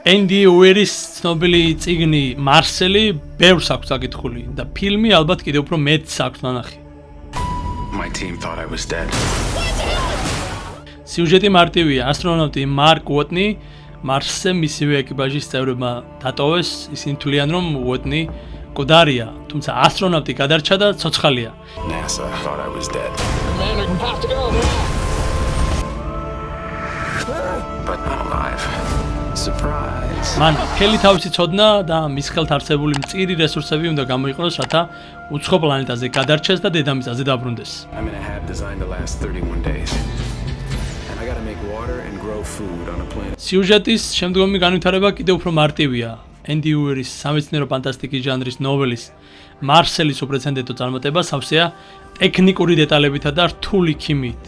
Andy Weir-ის ცნობილი წიგნი მარსელი ბევრს აქვს საკითხული და ფილმი ალბათ კიდევ უფრო მეტს აქვს ნანახი. My team thought I was dead. სიუჟეტი მარტივია. ასტრონავტი მარკ უოტნი მარსზე მისივე ეკიპაჟის წევრებმა დატოვეს. ისინი თვლიან, რომ უოტნი მკვდარია, თუმცა ასტრონავტი გადარჩა და ცოცხალია. NASA thought I was dead. Commander, you have to go now. But I'm alive. Surprise. მან მთელი თავისი ცოდნა და მის ხელთ არსებული მწირი რესურსები უნდა გამოიყენოს, რათა უცხო პლანეტაზე გადარჩეს და დედამიწაზე დაბრუნდეს. I'm in a hab designed to last 31 days. And I gotta make water and grow food on a planet. სიუჟეტის შემდგომი განვითარება კიდევ უფრო მარტივია. Andy Weir-ის სამეცნიერო ფანტასტიკის ჟანრის ნოველის მარსელის უპრეცედენტო წარმატება სავსეა ტექნიკური დეტალებითა და რთული ქიმიით,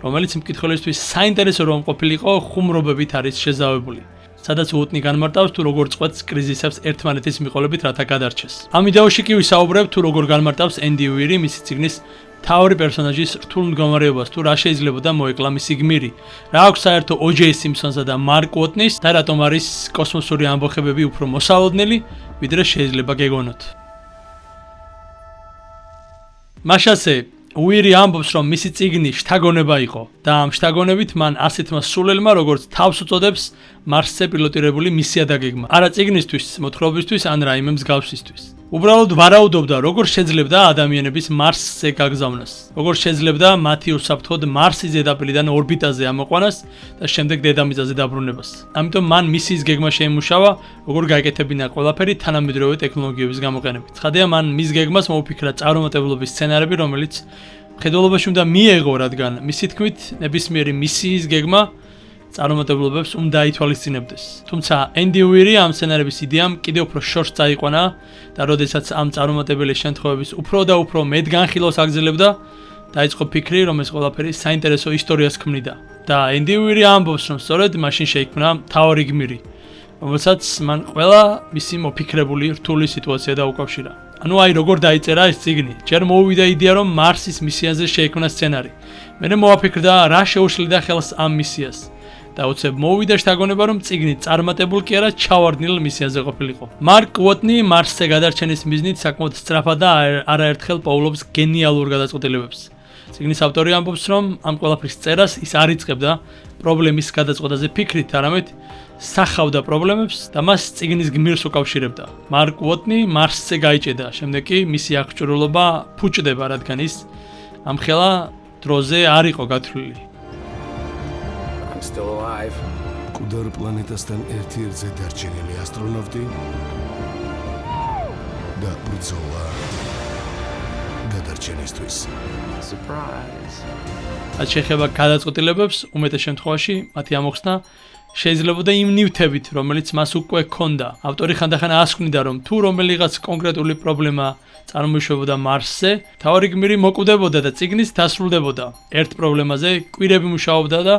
რომელიც მკითხველისთვის საინტერესო რომ ყოფილიყო ხუმრობებით არის შეზავებული, სადაც უოტნი განმარტავს თუ როგორ წყვეტს კრიზისებს ერთმანეთის მიყოლებით რათა გადარჩეს. ამ ვიდეოში კი ვისაუბრებ თუ როგორ განმარტავს Andy Weir მისი წიგნის მთავარი პერსონაჟის რთულ მდგომარეობას, თუ რა შეიძლებოდა მოეკლა მისი გმირი, რა აქვს საერთო O.J. Simpsons-სა და მარკ უოტნის და რატომ არის კოსმოსური ამბოხებები უფრო მოსალოდნელი, ვიდრე შეიძლება გეგონოთ. მაშასე უირი ამბობს, რომ მისი წიგნი შთაგონება იყო და ამ შთაგონებით მან ასეთმა სულელმა, როგორც თავს უწოდებს, მარსზე პილოტირებული მისია დაგეგმა. არა წიგნისთვის, მოთხრობისთვის ან რაიმე მსგავსისთვის. უბრალოდ ვარაუდობდა, როგორ შეძლებდა ადამიანების მარსზე გაგზავნას, როგორ შეძლებდა მათი უსაფრთხოდ მარსის ზედაპირიდან ორბიტაზე ამოყვანას და შემდეგ დედამიწაზე დაბრუნებას. ამიტომ მან მისიის გეგმა შეიმუშავა, როგორ გაეკეთებინა ყველაფერი თანამედროვე ტექნოლოგიების გამოყენებით. ცხადია, მან მის გეგმას მოუფიქრა წარუმატებლობის სცენარები, რომელიც მხედველობაში უნდა მიეღო, რადგან მისი თქმით, ნებისმიერი მისიის გეგმა წარუმატებლობებს უნდა ითვალისწინებდეს. თუმცა Andy Weir ამ სცენარების იდეამ კიდევ უფრო შორს წაიყვანა და როდესაც ამ წარუმატებელი შემთხვევების უფრო და უფრო მეტ განხილვას აგრძელებდა, დაიწყო ფიქრი, რომ ეს ყველაფერი საინტერესო ისტორიას ქმნიდა. და Andy Weir ამბობს, რომ სწორედ მაშინ შეიქმნა მთავარი გმირი, რომელსაც მან ყველა მისი მოფიქრებული რთული სიტუაცია დაუკავშირა. ანუ აი როგორ დაიწერა ეს წიგნი. ჯერ მოუვიდა იდეა, რომ მარსის მისიაზე შეიქმნა სცენარი. მერე მოაფიქრდა რა შეუშლიდა ხელს ამ მისიას. და უცებ მოვიდა შთაგონება, რომ წიგნი წარმატებულ კი არა ჩავარდნილ მისიაზე ყოფილიყო. მარკ უოტნი მარსზე გადარჩენის მიზნით საკმაოდ სწრაფად და არაერთხელ პოულობს გენიალურ გადაწყვეტილებებს. წიგნის ავტორი ამბობს, რომ ამ ყველაფრის წერას ის არ იწყებდა პრობლემის გადაწყვეტაზე ფიქრით, არამედ სახავდა პრობლემებს და მას წიგნის გმირს უკავშირებდა. მარკ უოტნი მარსზე გაიჭედა, შემდეგ კი მისი აღჭურვილობა ფუჭდება, რადგან ის ამხელა დროზე არ იყო გათვლილი. I'm still alive. მკვდარ პლანეტასთან ერთ-ერთზე დარჩენილი ასტრონავტი და ბრძოლა გადარჩენისთვის. Surprise. რაც შეეხება გადაწყვეტილებებს, უმეტეს შემთხვევაში მათი ამოხსნა შეიძლებოდა იმ ნივთებით, რომელიც მას უკვე ჰქონდა. ავტორი ხანდახან ასკვნიდა, რომ თუ რომელიღაც კონკრეტული პრობლემა წარმოიშვებოდა მარსზე, მთავარი გმირი მოკვდებოდა და წიგნიც დასრულდებოდა. ერთ პრობლემაზე კვირები მუშაობდა და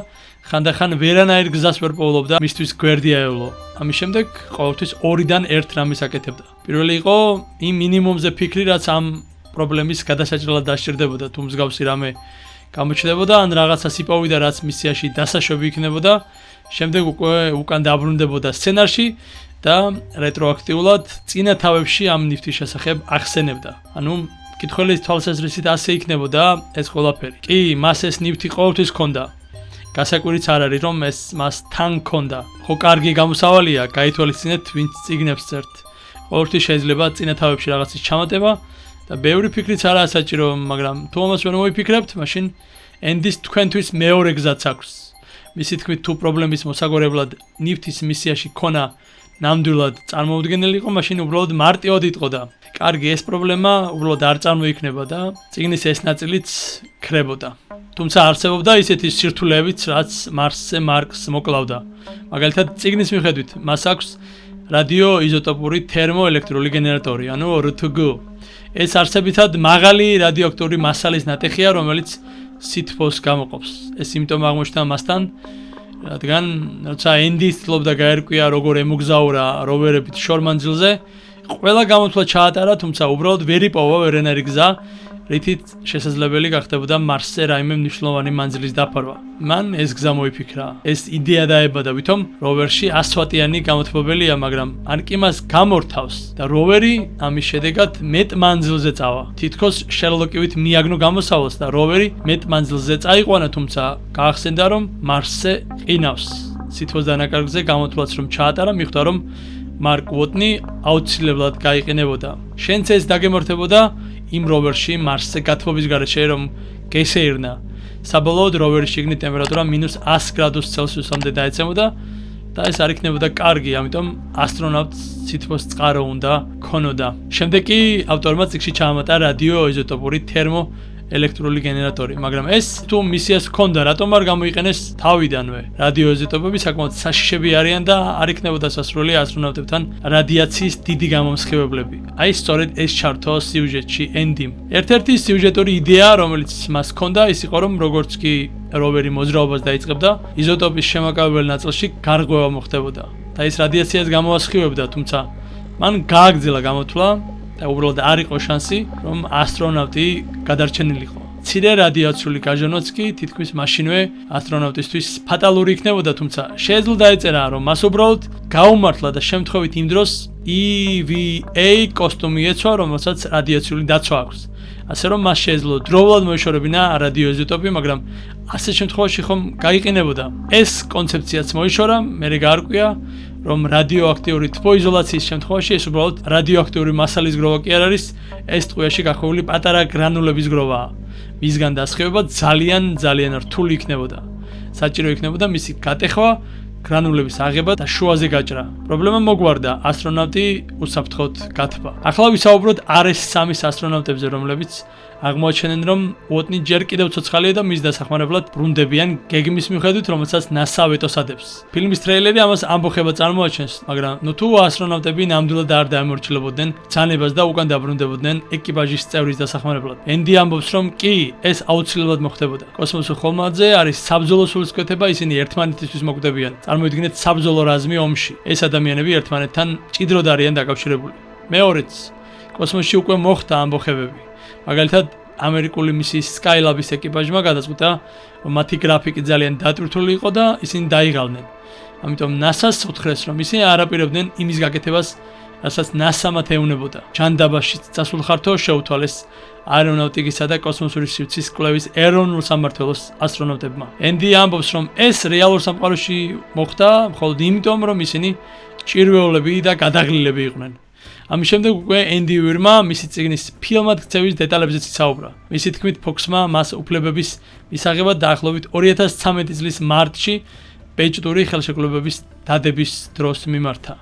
ხანდახან ვერანაირ გზას ვერ პოულობდა მისთვის გვერდი აევლო. ამის შემდეგ ყოველთვის ორიდან ერთ რამეს აკეთებდა. პირველი იყო იმ მინიმუმზე ფიქრი, რაც ამ პრობლემის გადასაჭრელად დასჭირდებოდა, თუ მსგავსი რამე გამოჩნდებოდა ან რაღაცას იპოვიდა, რაც მისიაში დასაშვები იქნებოდა. შემდეგ უკვე უკან დაბრუნდებოდა სცენარში და რეტროაქტიულად წინა თავებში ამ ნივთის შესახებ ახსენებდა. ანუ მკითხველის თვალსაზრისით ასე იქნებოდა ეს ყველაფერი. კი, მას ეს ნივთი ყოველთვის ჰქონდა. გასაკვირიც არ არის, რომ ეს მას თან ჰქონდა. ხო, კარგი გამოსავალია, გაითვალისწინეთ, ვინც წიგნებს წერთ. ყოველთვის შეიძლება წინა თავებში რაღაცის ჩამატება და ბევრი ფიქრიც არაა საჭირო, მაგრამ თუ ამას ვერ მოიფიქრებთ, მაშინ ენდის თქვენთვის მეორე გზაც აქვს. მისი თქმით, თუ პრობლემის მოსაგორებლად ნივთის მისიაში ქონა ნამდვილად წარმოუდგენელი იყო, მაშინ უბრალოდ მარტივად იტყოდა. კარგი, ეს პრობლემა უბრალოდ არ წარმოიქმნება და წიგნის ეს ნაწილიც ქრებოდა. თუმცა არსებობდა ისეთი სირთულეებიც, რაც მარსზე მარკს მოკლავდა. მაგალითად, წიგნის მიხედვით, მას აქვს რადიოიზოტოპური თერმოელექტრული გენერატორი, ანუ R2G. ეს არსებითად მაღალი რადიოაქტიური მასალის ნატეხია, რომელიც სითბოს გამოყოფს. ეს იმიტომ აღმოჩნდა მასთან, რადგან როცა ენდი ცდილობდა გაერკვია, როგორ ემოგზაურა როვერებით შორ მანძილზე, ყველა გამოთვლა ჩაატარა, თუმცა უბრალოდ ვერ იპოვა ვერანაირი გზა რითიც შესაძლებელი გახდებოდა მარსზე რაიმე მნიშვნელოვანი მანძილის დაფარვა. მან ეს გზა მოიფიქრა. ეს იდეა დაებადა, ვითომ როვერში 100 ვატიანი გამოთმობელია, მაგრამ ან კი მას გამორთავს და როვერი ამის შედეგად მეტ მანძილზე წავა. თითქოს შერლოკივით მიაგნო გამოსავალს და როვერი მეტ მანძილზე წაიყვანა, თუმცა გაახსენდა, რომ მარსზე ყინავს. სითბოს დანაკარგზე გამოთვლაც რომ ჩაატარა, მიხვდა რომ მარკ ვოტნი აუცილებლად გაიყენებოდა. შენც ეს დაგემართებოდა იმ როვერში მარსზე გათბობის გარეშე, რომ გესეირნა. საბოლოოდ როვერის შიგნით ტემპერატურა -100 გრადუს ცელსიუსამდე დაეცემოდა და ეს არ იქნებოდა კარგი, ამიტომ ასტრონავტს სითბოს წყარო უნდა ქონოდა. შემდეგ კი ავტორმა წიგნში ჩაამატა რადიოიზოტოპური თერმოელექტრული გენერატორი, მაგრამ ეს თუ მისიას ჰქონდა, რატომ არ გამოიყენეს თავიდანვე? რადიოიზოტოპები საკმაოდ საშიშები არიან და არ იქნებოდა სასურველი ასტრონავტებთან რადიაციის დიდი გამომსხივებლები. აი სწორედ ეს ჩართო სიუჟეტში ენდიმ. ერთ-ერთი სიუჟეტური იდეა, რომელიც მას ჰქონდა, ის იყო, რომ როგორც კი როვერი მოძრაობას დაიწყებდა, იზოტოპის შემაკავებელ ნაწილში გარღვევა მოხდებოდა და ეს რადიაციას გამოასხივებდა, თუმცა მან გააგრძელა გამოთვლა და უბრალოდ არ იყო შანსი, რომ ასტრონავტი გადარჩენილიყო. მცირე რადიაციული გაჟონვაც კი თითქმის მაშინვე ასტრონავტისთვის ფატალური იქნებოდა, თუმცა შეეძლო დაეწერა, რომ მას უბრალოდ გაუმართლა და შემთხვევით იმ დროს EVA კოსტუმი ეცვა, რომელსაც რადიაციული დაცვა აქვს. ასე რომ მას შეეძლო დროულად მოიშორებინა რადიოიზოტოპი, მაგრამ ასეთ შემთხვევაში ხომ გაიყენებოდა. ეს კონცეფციაც მოიშორა, მერე გაარკვია, რომ რადიოაქტიური თბოიზოლაციის შემთხვევაში ეს უბრალოდ რადიოაქტიური მასალის გროვა კი არ არის, ეს ტყვიაში გახვეული პატარა გრანულების გროვაა. მისგან დასხივება ძალიან რთული იქნებოდა. საჭირო იქნებოდა მისი გატეხვა, გრანულების აღება და შუაზე გაჭრა. პრობლემა მოგვარდა, ასტრონავტი უსაფრთხოდ გათბა. ახლა ვისაუბროთ RS-3-ის ასტრონავტებზე, რომლებიც აღმოაჩენენ, რომ ვოტნი ჯერ კიდევ ცოცხალია და მის დასახმარებლად ბრუნდებიან გეგმის მიხედვით, რომელსაც NASA ვეტოს ადებს. ფილმის ტრეილერი ამას ამბოხება წარმოაჩენს, მაგრამ თუ ასტრონავტები ნამდვილად არ დაემორჩილებოდნენ ბრძანებას და უკან დაბრუნდებოდნენ ეკიპაჟის წევრის დასახმარებლად. ენდი ამბობს, რომ კი, ეს აუცილებლად მოხდებოდა. კოსმოსურ ხომალდზე არის საბრძოლო სულისკვეთება, ისინი ერთმანეთისთვის მოკვდებიან. წარმოიდგინეთ საბრძოლო რაზმი ომში. ეს ადამიანები ერთმანეთთან მჭიდროდ არიან დაკავშირებული. მეორეც, კოსმოსში უკვე მოხდა ამბოხებები. მაგალითად, ამერიკული მისიის Skylab-ის ეკიპაჟმა გადაწყვიტა, რომ მათი გრაფიკი ძალიან დატვირთული იყო და ისინი დაიღალნენ. ამიტომ NASA-ს უთხრეს, რომ ისინი არ აპირებდნენ იმის გაკეთებას, რასაც NASA მათ ეუნებოდა. ჯანდაბაში წასულ ხართო შეუთვალეს აერონავტიკისა და კოსმოსური სივრცის კვლევის ეროვნულ სამმართველოს ასტრონავტებმა. ენდი ამბობს, რომ ეს რეალურ სამყაროში მოხდა, მხოლოდ იმიტომ, რომ ისინი ჭირვეულები და გადაღლილები იყვნენ. ამის შემდეგ უკვე ენდი უირმა მისი წიგნის ფილმად ქცევის დეტალებზეც ისაუბრა. მისი თქმით, Fox-მა მას უფლებების მისაღებად დაახლოებით 2013 წლის მარტში ბეჭდური ხელშეკრულებების დადების დროს მიმართა.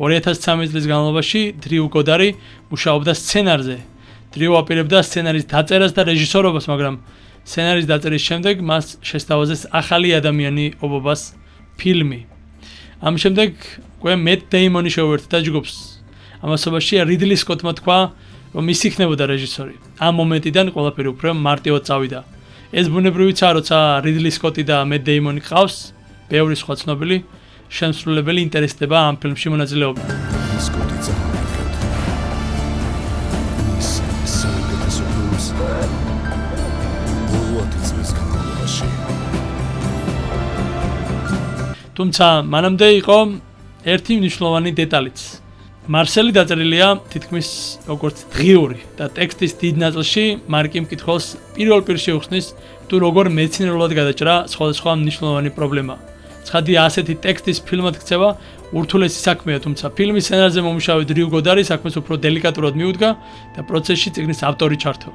2013 წლის განმავლობაში დრიუ გოდარი მუშაობდა სცენარზე. დრიუ აპირებდა სცენარის დაწერას და რეჟისორობას, მაგრამ სცენარის დაწერის შემდეგ მას შესთავაზეს ახალი ადამიანი ობობას ფილმი. ამის შემდეგ უკვე მეტ დეიმონი შეუერთდა ჯგუფს. ამასობაში რიდლი სკოტმა თქვა, რომ ის იქნებოდა რეჟისორი. ამ მომენტიდან ყველაფერი უფრო მარტივად წავიდა. ეს ბუნებრივია, როცა რიდლი სკოტი და მეტ დეიმონი ყავს, ბევრი სხვა ცნობილი შემსრულებელი ინტერესდება ამ ფილმში მონაწილეობით. სკოტი წამოვიდგეთ. ის საუკეთესო ფილმს ბოლო 10 წლის განმავლობაში. თუმცა მანამდე იყო ერთი მნიშვნელოვანი დეტალიც. მარსელი დაწერილია თითქმის როგორც დღიური და ტექსტის დიდ ნაწილში მარკი მკითხველს პირველ პირში უხსნის, თუ როგორ მეცნიერულად გადაჭრა სხვადასხვა მნიშვნელოვანი პრობლემა. ცხადია, ასეთი ტექსტის ფილმად ქცევა ურთულესი საქმეა, თუმცა ფილმის სცენარზე მომუშავე დრიუ გოდარი საქმეს უფრო დელიკატურად მიუდგა და პროცესში წიგნის ავტორი ჩართო.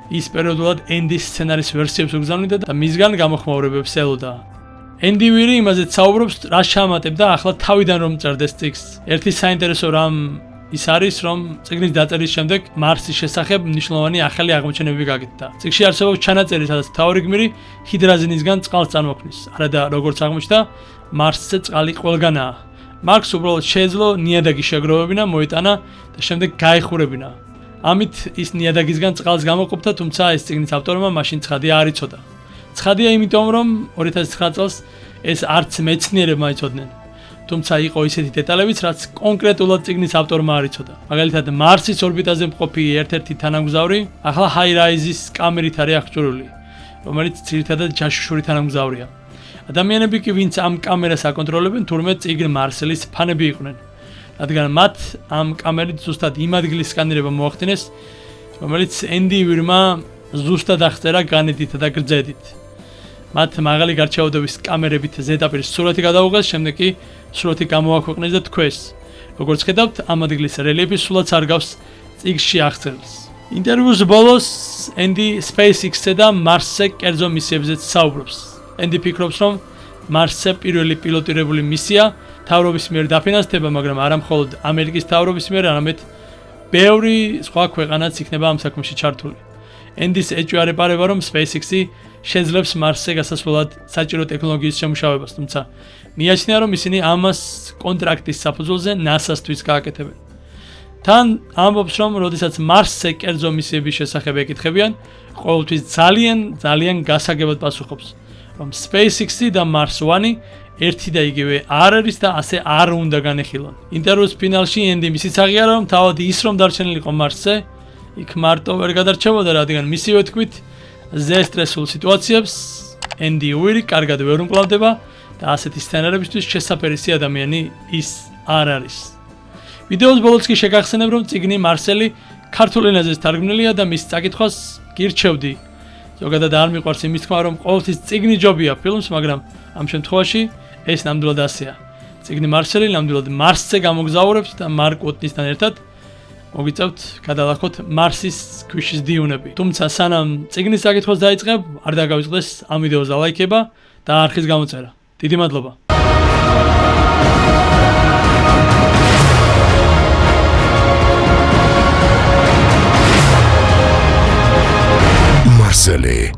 ის პერიოდულად ენდის სცენარის ვერსიებს უგზავნიდა და მისგან გამოხმაურებებს ელოდა. ენდი უირი იმაზეც საუბრობს, რაც ჩაამატებდა ახლა თავიდან რომ წერდეს წიგნს. ერთი საინტერესო რამ ის არის, რომ წიგნის დაწერის შემდეგ მარსის შესახებ მნიშვნელოვანი ახალი აღმოჩენები გაკეთდა. წიგნში არსებობს ჩანაწერი, სადაც მთავარი გმირი ჰიდრაზინისგან წყალს წარმოქმნის. არადა, როგორც აღმოჩნდა, მარსზე წყალი ყველგანაა. მარკს უბრალოდ შეეძლო ნიადაგი შეგროვებინა, მოეტანა და შემდეგ გაეხურებინა. ამით ის ნიადაგისგან წყალს გამოყოფდა, თუმცა ეს წიგნის ავტორმა მაშინ ცხადია არ იცოდა. ცხადია იმიტომ, რომ 2009 წელს ეს არც მეცნიერებმა იცოდნენ. თუმცა იყო ისეთი დეტალებიც, რაც კონკრეტულად წიგნის ავტორმა არ იცოდა. მაგალითად, მარსის ორბიტაზე მყოფი ერთ-ერთი თანამგზავრი ახლა ჰაირაიზის კამერით არის აღჭურვილი, რომელიც ძირითადად ჯაშუშური თანამგზავრია. ადამიანები კი, ვინც ამ კამერას აკონტროლებენ, თურმე წიგნ მარსელის ფანები იყვნენ, რადგან მათ ამ კამერით ზუსტად იმ ადგილის სკანირება მოახდინეს, რომელიც ენდი ვირმა ზუსტად აღწერა განედით და გრძედით. მათ მაღალი გარჩევადობის კამერებით ზედაპირის სურათი გადაუღეს, შემდეგ კი სურათი გამოაქვეყნეს და თქვეს. როგორც ხედავთ, ამ ადგილის რელიეფი სულაც არ გავს წიგნში აღწერილს. ინტერვიუს ბოლოს ენდი SpaceX-ზე და მარსზე კერძო მისიებზეც საუბრობს. ენდი ფიქრობს, რომ მარსზე პირველი პილოტირებული მისია მთავრობის მიერ დაფინანსდება, მაგრამ არა მხოლოდ ამერიკის მთავრობის მიერ, არამედ ბევრი სხვა ქვეყანაც იქნება ამ საქმეში ჩართული. ენდის ეჭვიარება, რომ SpaceX-ი შეძლებს მარსზე გასასვლელად საჭირო ტექნოლოგიის შემუშავებას, თუმცა მიაჩნია, რომ ისინი ამას კონტრაქტის საფუძველზე NASA-სთვის გააკეთებენ. თან ამბობს, რომ როდესაც მარსზე კერძო მისიების შესახებ ეკითხებიან, ყოველთვის ძალიან გასაგებად პასუხობს, რომ SpaceX-ი და Mars One ერთი და იგივე არ არის და ასე არ უნდა განეხილონ. ინტერვიუს ფინალში ენდი ისიც აღიარა, რომ თავად ის რომ დარჩენილიყო მარსზე, იქ მარტო ვერ გადარჩებოდა, რადგან მისივე თქმით, ზესტრესულ სიტუაციებს ენდი უირი კარგად ვერ უმკლავდება და ასეთი სცენარებისთვის შესაფერისი ადამიანი ის არ არის. ვიდეოს ბოლოს კი შეგახსენებ, რომ წიგნი მარსელი ქართულ ენაზე თარგმნილია და მის წაკითხვას გირჩევდი. ზოგადად არ მიყვარს იმის თქმა, რომ ყოველთვის წიგნი ჯობია ფილმს, მაგრამ ამ შემთხვევაში ეს ნამდვილად ასეა. წიგნი მარსელი ნამდვილად მარსზე გამოგზაურებს და მარკ უოტნისთან ერთად მოგიწევთ გადალახოთ მარსის ქვიშის დიუნები. თუმცა სანამ წიგნის საკითხოს დაიწყებ, არ დაგავიწყდეს ამ ვიდეოს ლაიქება და არხის გამოწერა. დიდი მადლობა. Marceli.